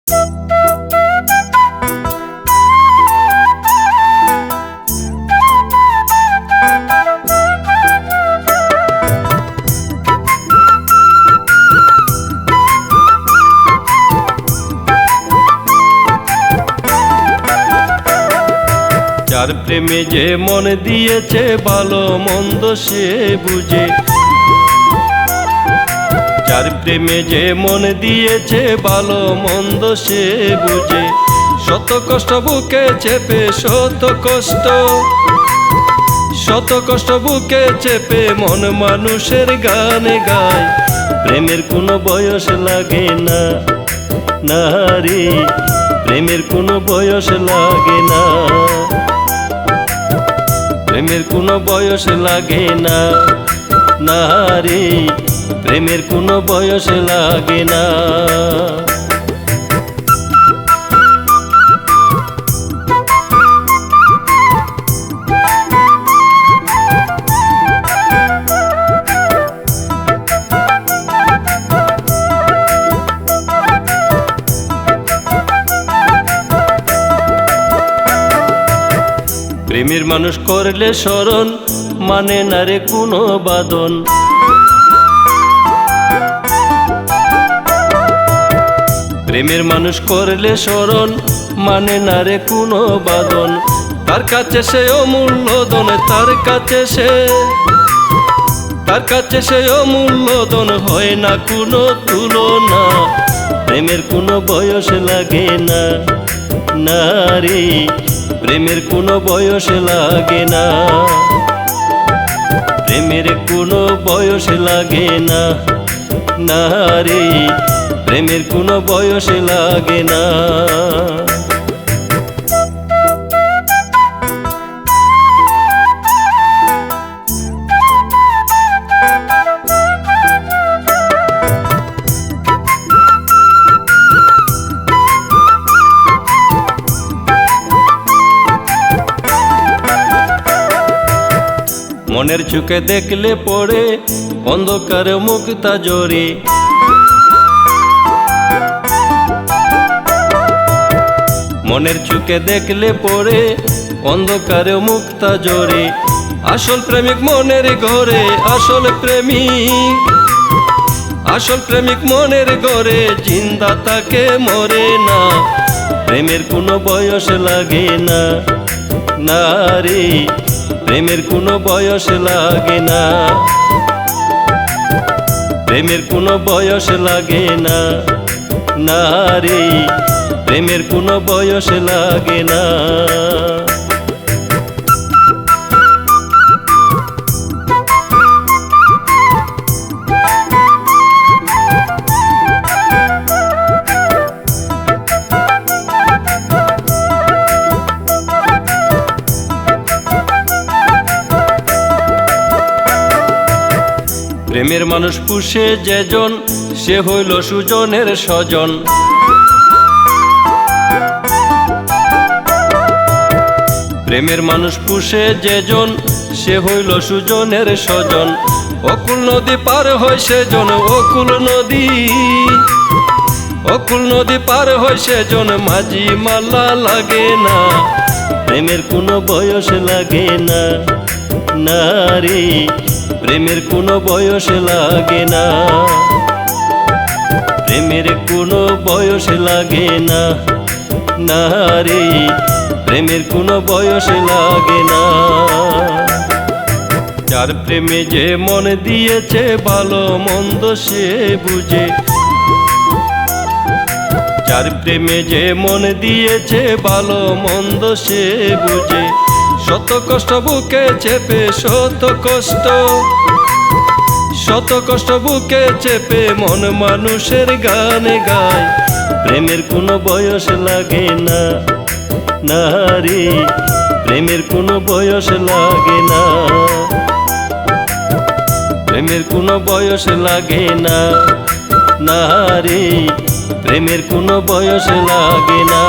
যার প্রেমে যে মন দিয়েছে ভালো মন্দ সে বুঝে, যার প্রেমে যে মন দিয়েছে ভালো মন্দ সে বুঝে। শত কষ্ট বুকে চেপে শত কষ্ট বুকে চেপে মন মানুষের গান গায়। প্রেমের কোনো বয়স লাগে না, না রে প্রেমের কোনো বয়স লাগে না, প্রেমের কোনো বয়স লাগে না, না রে প্রেমের কোনো বয়স লাগে না। প্রেমের মানুষ করলে স্মরণ মানে না রে কোনো বাদন। প্রেমের মানুষ করলে স্মরণ মানে না রে কোনো বাদন। তার কাছে সে অমূল্য ধন, তার কাছে সে অমূল্য ধন, হয় না কোনো তুলনা। প্রেমের কোনো বয়স লাগে না, না রে প্রেমের কোনো বয়স লাগে না, প্রেমের কোনো বয়স লাগে না, না রে প্রেমের কোনো বয়স লাগে না। মনের চোখে দেখলে পড়ে অন্ধকারে মুক্তা জরে, মনের চোখে দেখলে পড়ে অন্ধকারে মুক্তা জরে। আসল প্রেমিক মনের ঘরে, আসল প্রেমিক মনের ঘরে, জিন্দা তাকে মরে না। প্রেমের কোনো বয়স লাগে না, না রে প্রেমের কোনো বয়স লাগে না, প্রেমের কোনো বয়স লাগে না, না রে প্রেমের কোনো বয়স লাগে না। প্রেমের মানুষ পুষে যেজন সে হইল সুজনের স্বজন। প্রেমের মানুষ পুষে যেজন সে হইল সুজনের স্বজন। অকুল নদী পার হয় সেজন, অকুল নদী পার হয় সেজন, মাঝি মাল্লা লাগে না। প্রেমের কোনো বয়স লাগে না, না রে প্রেমের কোনো বয়স লাগে না, প্রেমের কোনো বয়স লাগে না, না রে প্রেমের কোনো বয়স লাগে না। যার প্রেমে যে মন দিয়েছে ভালো মন্দ সে বুঝে, যার প্রেমে যে মন দিয়েছে ভালো মন্দ সে বুঝে। শত কষ্ট বুকে চেপে শত কষ্ট বুকে চেপে মন মানুষের গান গায়। প্রেমের কোনো বয়স লাগে না, না রে প্রেমের কোনো বয়স লাগে না, প্রেমের কোনো বয়স লাগে না, না রে প্রেমের কোনো বয়স লাগে না।